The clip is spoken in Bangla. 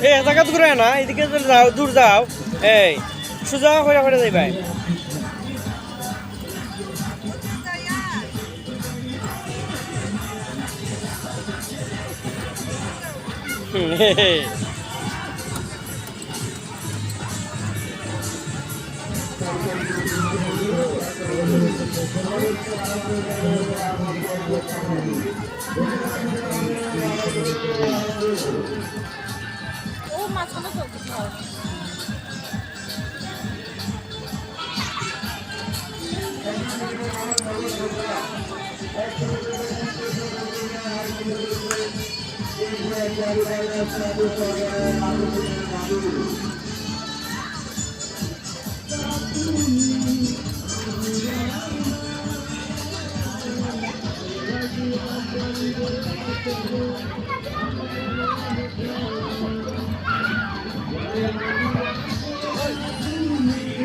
এ জায়গা ঘুরে না এদিকে যাও দূর যাও এই সোজা হয়ে হয়ে যাই ভাই ও মাঝখানে চলতে হয়